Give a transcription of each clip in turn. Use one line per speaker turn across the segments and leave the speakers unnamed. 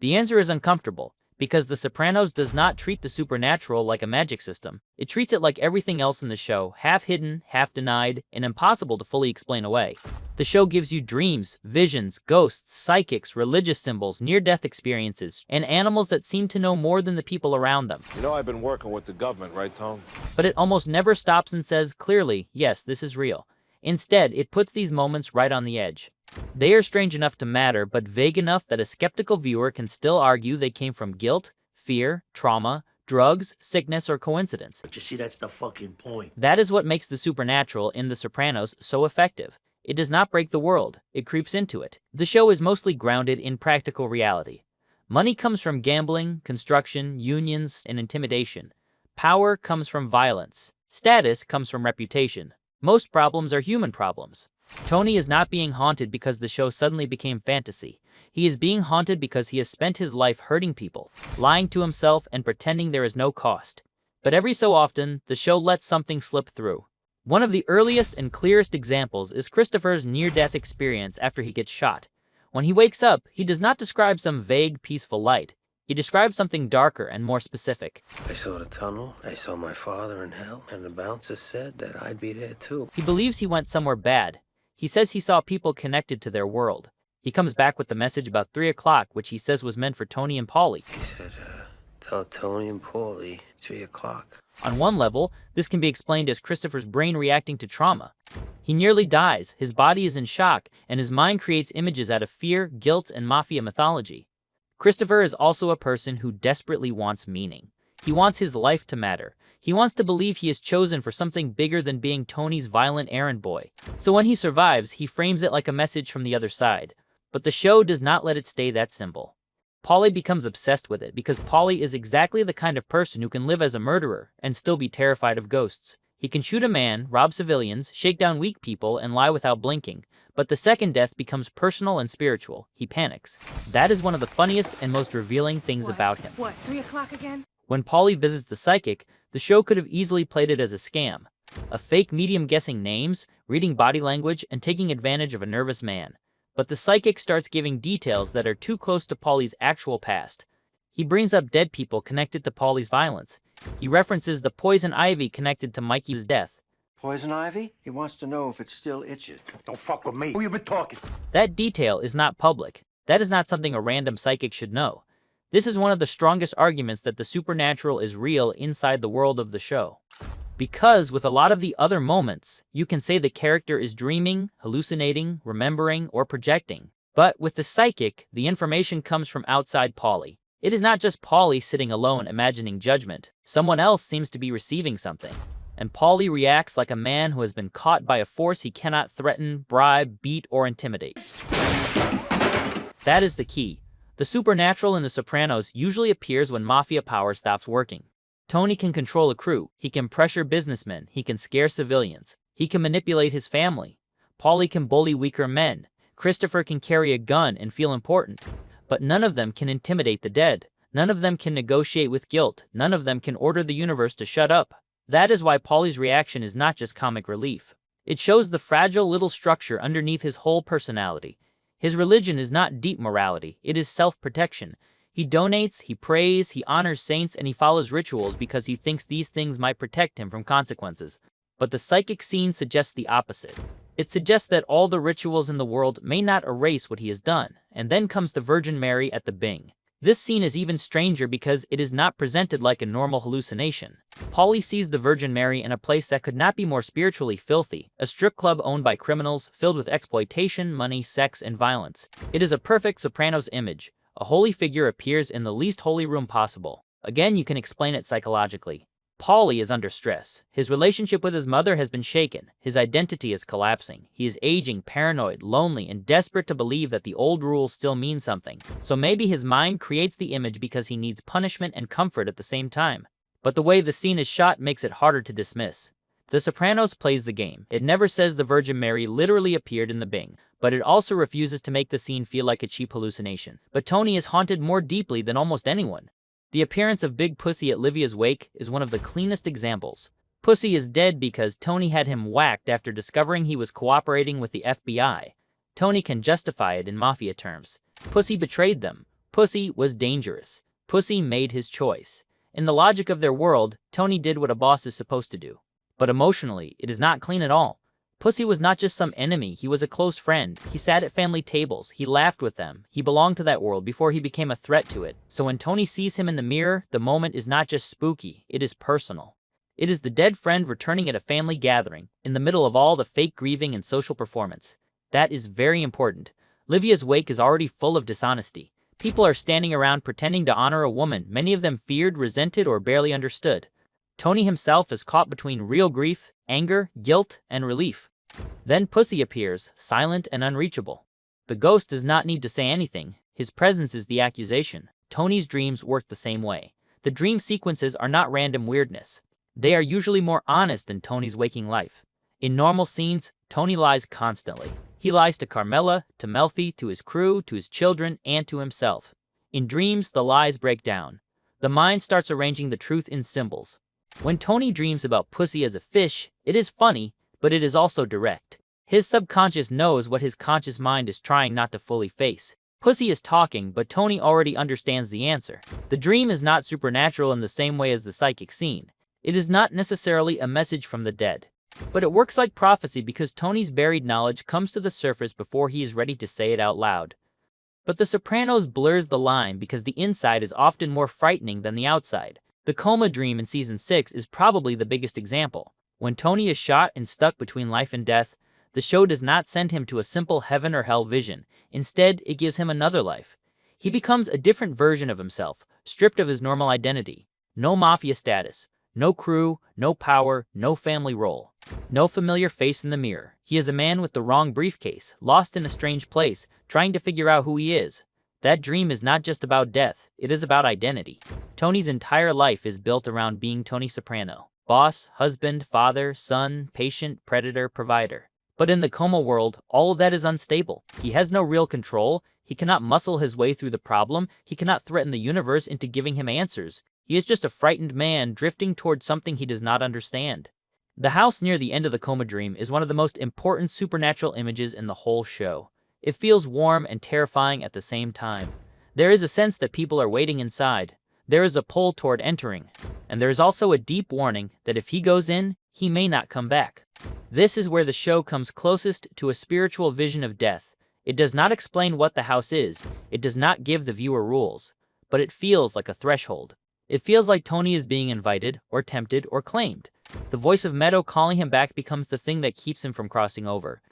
The answer is uncomfortable, because The Sopranos does not treat the supernatural like a magic system. It treats it like everything else in the show, half hidden, half denied, and impossible to fully explain away. The show gives you dreams, visions, ghosts, psychics, religious symbols, near-death experiences, and animals that seem to know more than the people around them.
You know I've been working with the government, right, Tone?
But it almost never stops and says clearly, yes, this is real. Instead, it puts these moments right on the edge. They are strange enough to matter, but vague enough that a skeptical viewer can still argue they came from guilt, fear, trauma, drugs, sickness, or coincidence.
But you see, that's the fucking point.
That is what makes the supernatural in The Sopranos so effective. It does not break the world, it creeps into it. The show is mostly grounded in practical reality. Money comes from gambling, construction, unions, and intimidation. Power comes from violence. Status comes from reputation. Most problems are human problems. Tony is not being haunted because the show suddenly became fantasy. He is being haunted because he has spent his life hurting people, lying to himself, and pretending there is no cost. But every so often, the show lets something slip through. One of the earliest and clearest examples is Christopher's near-death experience after he gets shot. When he wakes up, he does not describe some vague, peaceful light. He describes something darker and more specific.
I saw the tunnel, I saw my father in hell, and the bouncer said that I'd be there too.
He believes he went somewhere bad. He says he saw people connected to their world. He comes back with the message about 3 o'clock, which he says was meant for Tony and Paulie.
He said, tell Tony and Paulie 3 o'clock.
On one level, this can be explained as Christopher's brain reacting to trauma. He nearly dies, his body is in shock, and his mind creates images out of fear, guilt, and mafia mythology. Christopher is also a person who desperately wants meaning. He wants his life to matter. He wants to believe he is chosen for something bigger than being Tony's violent errand boy. So when he survives, he frames it like a message from the other side. But the show does not let it stay that simple. Paulie becomes obsessed with it because Paulie is exactly the kind of person who can live as a murderer and still be terrified of ghosts. He can shoot a man, rob civilians, shake down weak people, and lie without blinking. But the second death becomes personal and spiritual. He panics. That is one of the funniest and most revealing things about him.
What, 3 o'clock again?
When Paulie visits the psychic, the show could have easily played it as a scam. A fake medium guessing names, reading body language, and taking advantage of a nervous man. But the psychic starts giving details that are too close to Paulie's actual past. He brings up dead people connected to Paulie's violence. He references the poison ivy connected to Mikey's death.
Poison ivy? He wants to know if it still itches.
Don't fuck with me. Who you been talking?
That detail is not public. That is not something a random psychic should know. This is one of the strongest arguments that the supernatural is real inside the world of the show. Because with a lot of the other moments, you can say the character is dreaming, hallucinating, remembering, or projecting. But with the psychic, the information comes from outside Paulie. It is not just Paulie sitting alone imagining judgment. Someone else seems to be receiving something. And Paulie reacts like a man who has been caught by a force he cannot threaten, bribe, beat, or intimidate. That is the key. The supernatural in The Sopranos usually appears when mafia power stops working. Tony can control a crew, he can pressure businessmen, he can scare civilians, he can manipulate his family. Paulie can bully weaker men, Christopher can carry a gun and feel important. But none of them can intimidate the dead. None of them can negotiate with guilt. None of them can order the universe to shut up. That is why Paulie's reaction is not just comic relief. It shows the fragile little structure underneath his whole personality. His religion is not deep morality, it is self-protection. He donates, he prays, he honors saints, and he follows rituals because he thinks these things might protect him from consequences. But the psychic scene suggests the opposite. It suggests that all the rituals in the world may not erase what he has done, and then comes the Virgin Mary at the Bing. This scene is even stranger because it is not presented like a normal hallucination. Paulie sees the Virgin Mary in a place that could not be more spiritually filthy, a strip club owned by criminals, filled with exploitation, money, sex, and violence. It is a perfect Sopranos image. A holy figure appears in the least holy room possible. Again, you can explain it psychologically. Paulie is under stress. His relationship with his mother has been shaken. His identity is collapsing. He is aging, paranoid, lonely, and desperate to believe that the old rules still mean something. So maybe his mind creates the image because he needs punishment and comfort at the same time. But the way the scene is shot makes it harder to dismiss. The Sopranos plays the game. It never says the Virgin Mary literally appeared in the Bing, but it also refuses to make the scene feel like a cheap hallucination. But Tony is haunted more deeply than almost anyone. The appearance of Big Pussy at Livia's wake is one of the cleanest examples. Pussy is dead because Tony had him whacked after discovering he was cooperating with the FBI. Tony can justify it in mafia terms. Pussy betrayed them. Pussy was dangerous. Pussy made his choice. In the logic of their world, Tony did what a boss is supposed to do. But emotionally, it is not clean at all. Pussy was not just some enemy, he was a close friend. He sat at family tables, he laughed with them, he belonged to that world before he became a threat to it. So when Tony sees him in the mirror, the moment is not just spooky, it is personal. It is the dead friend returning at a family gathering, in the middle of all the fake grieving and social performance. That is very important. Livia's wake is already full of dishonesty. People are standing around pretending to honor a woman many of them feared, resented, or barely understood. Tony himself is caught between real grief, anger, guilt, and relief. Then Pussy appears, silent and unreachable. The ghost does not need to say anything. His presence is the accusation. Tony's dreams work the same way. The dream sequences are not random weirdness. They are usually more honest than Tony's waking life. In normal scenes, Tony lies constantly. He lies to Carmela, to Melfi, to his crew, to his children, and to himself. In dreams, the lies break down. The mind starts arranging the truth in symbols. When Tony dreams about Pussy as a fish, it is funny, but it is also direct. His subconscious knows what his conscious mind is trying not to fully face. Pussy is talking, but Tony already understands the answer. The dream is not supernatural in the same way as the psychic scene. It is not necessarily a message from the dead. But it works like prophecy because Tony's buried knowledge comes to the surface before he is ready to say it out loud. But The Sopranos blurs the line because the inside is often more frightening than the outside. The coma dream in season 6 is probably the biggest example. When Tony is shot and stuck between life and death, the show does not send him to a simple heaven or hell vision. Instead, it gives him another life. He becomes a different version of himself, stripped of his normal identity. No mafia status, no crew, no power, no family role. No familiar face in the mirror. He is a man with the wrong briefcase, lost in a strange place, trying to figure out who he is. That dream is not just about death, it is about identity. Tony's entire life is built around being Tony Soprano. Boss, husband, father, son, patient, predator, provider. But in the coma world, all of that is unstable. He has no real control, he cannot muscle his way through the problem, he cannot threaten the universe into giving him answers. He is just a frightened man drifting towards something he does not understand. The house near the end of the coma dream is one of the most important supernatural images in the whole show. It feels warm and terrifying at the same time. There is a sense that people are waiting inside. There is a pull toward entering. And there is also a deep warning that if he goes in, he may not come back. This is where the show comes closest to a spiritual vision of death. It does not explain what the house is. It does not give the viewer rules. But it feels like a threshold. It feels like Tony is being invited, or tempted, or claimed. The voice of Meadow calling him back becomes the thing that keeps him from crossing over.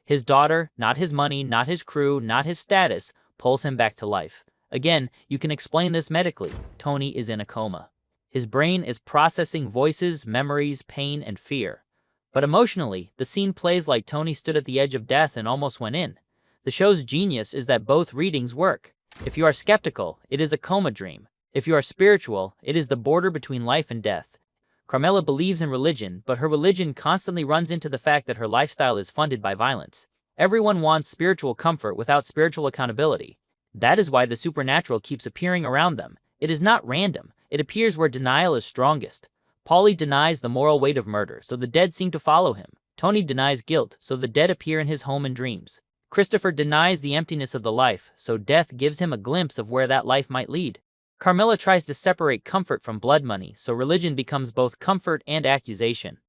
His daughter, not his money, not his crew, not his status, pulls him back to life. Again, you can explain this medically. Tony is in a coma. His brain is processing voices, memories, pain, and fear. But emotionally, the scene plays like Tony stood at the edge of death and almost went in. The show's genius is that both readings work. If you are skeptical, it is a coma dream. If you are spiritual, it is the border between life and death. Carmela believes in religion, but her religion constantly runs into the fact that her lifestyle is funded by violence. Everyone wants spiritual comfort without spiritual accountability. That is why the supernatural keeps appearing around them. It is not random. It appears where denial is strongest. Paulie denies the moral weight of murder, so the dead seem to follow him. Tony denies guilt, so the dead appear in his home in dreams. Christopher denies the emptiness of the life, so death gives him a glimpse of where that life might lead. Carmela tries to separate comfort from blood money, so religion becomes both comfort and accusation.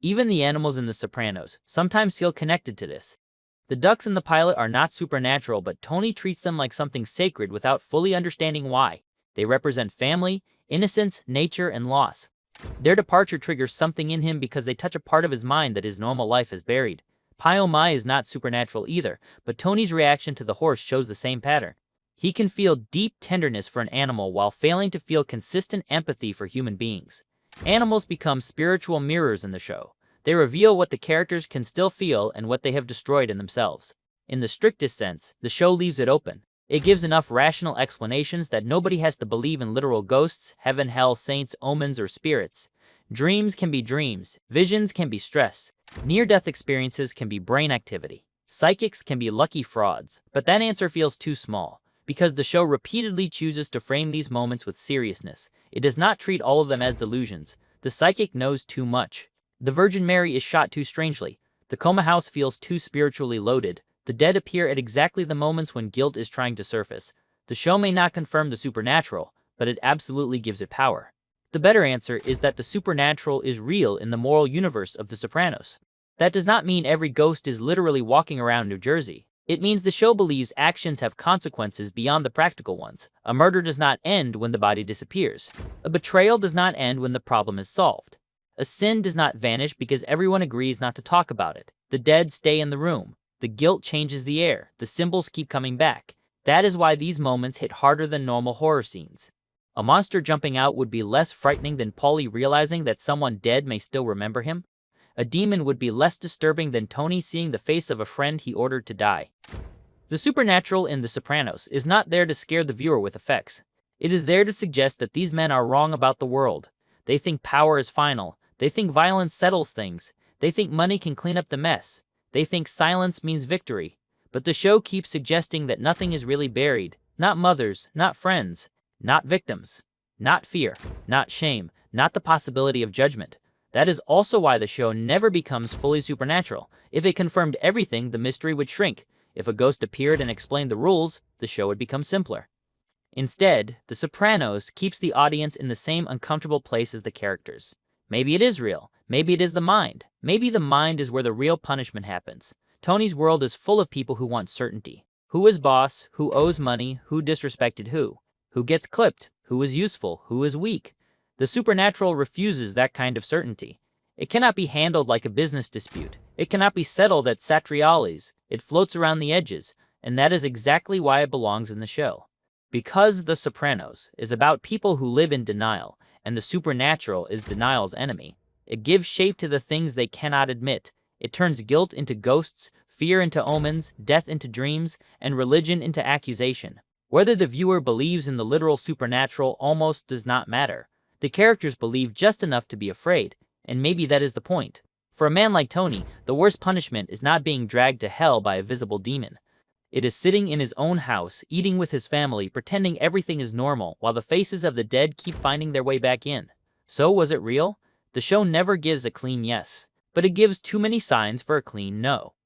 Even the animals in The Sopranos sometimes feel connected to this. The ducks in the pilot are not supernatural, but Tony treats them like something sacred without fully understanding why. They represent family, innocence, nature, and loss. Their departure triggers something in him because they touch a part of his mind that his normal life has buried. Pio Mai is not supernatural either, but Tony's reaction to the horse shows the same pattern. He can feel deep tenderness for an animal while failing to feel consistent empathy for human beings. Animals become spiritual mirrors in the show. They reveal what the characters can still feel and what they have destroyed in themselves. In the strictest sense, the show leaves it open. It gives enough rational explanations that nobody has to believe in literal ghosts, heaven, hell, saints, omens, or spirits. Dreams can be dreams. Visions can be stress. Near-death experiences can be brain activity. Psychics can be lucky frauds. But that answer feels too small, because the show repeatedly chooses to frame these moments with seriousness. It does not treat all of them as delusions. The psychic knows too much. The Virgin Mary is shot too strangely. The coma house feels too spiritually loaded. The dead appear at exactly the moments when guilt is trying to surface. The show may not confirm the supernatural, but it absolutely gives it power. The better answer is that the supernatural is real in the moral universe of The Sopranos. That does not mean every ghost is literally walking around New Jersey. It means the show believes actions have consequences beyond the practical ones. A murder does not end when the body disappears. A betrayal does not end when the problem is solved. A sin does not vanish because everyone agrees not to talk about it. The dead stay in the room. The guilt changes the air. The symbols keep coming back. That is why these moments hit harder than normal horror scenes. A monster jumping out would be less frightening than Paulie realizing that someone dead may still remember him. A demon would be less disturbing than Tony seeing the face of a friend he ordered to die. The supernatural in The Sopranos is not there to scare the viewer with effects. It is there to suggest that these men are wrong about the world. They think power is final. They think violence settles things. They think money can clean up the mess. They think silence means victory. But the show keeps suggesting that nothing is really buried. Not mothers, not friends, not victims, not fear, not shame, not the possibility of judgment. That is also why the show never becomes fully supernatural. If it confirmed everything, the mystery would shrink. If a ghost appeared and explained the rules, the show would become simpler. Instead, The Sopranos keeps the audience in the same uncomfortable place as the characters. Maybe it is real. Maybe it is the mind. Maybe the mind is where the real punishment happens. Tony's world is full of people who want certainty. Who is boss? Who owes money? Who disrespected who? Who gets clipped? Who is useful? Who is weak? The supernatural refuses that kind of certainty. It cannot be handled like a business dispute. It cannot be settled at Satriali's. It floats around the edges, and that is exactly why it belongs in the show. Because The Sopranos is about people who live in denial, and the supernatural is denial's enemy, it gives shape to the things they cannot admit. It turns guilt into ghosts, fear into omens, death into dreams, and religion into accusation. Whether the viewer believes in the literal supernatural almost does not matter. The characters believe just enough to be afraid, and maybe that is the point. For a man like Tony, the worst punishment is not being dragged to hell by a visible demon. It is sitting in his own house, eating with his family, pretending everything is normal, while the faces of the dead keep finding their way back in. So was it real? The show never gives a clean yes, but it gives too many signs for a clean no.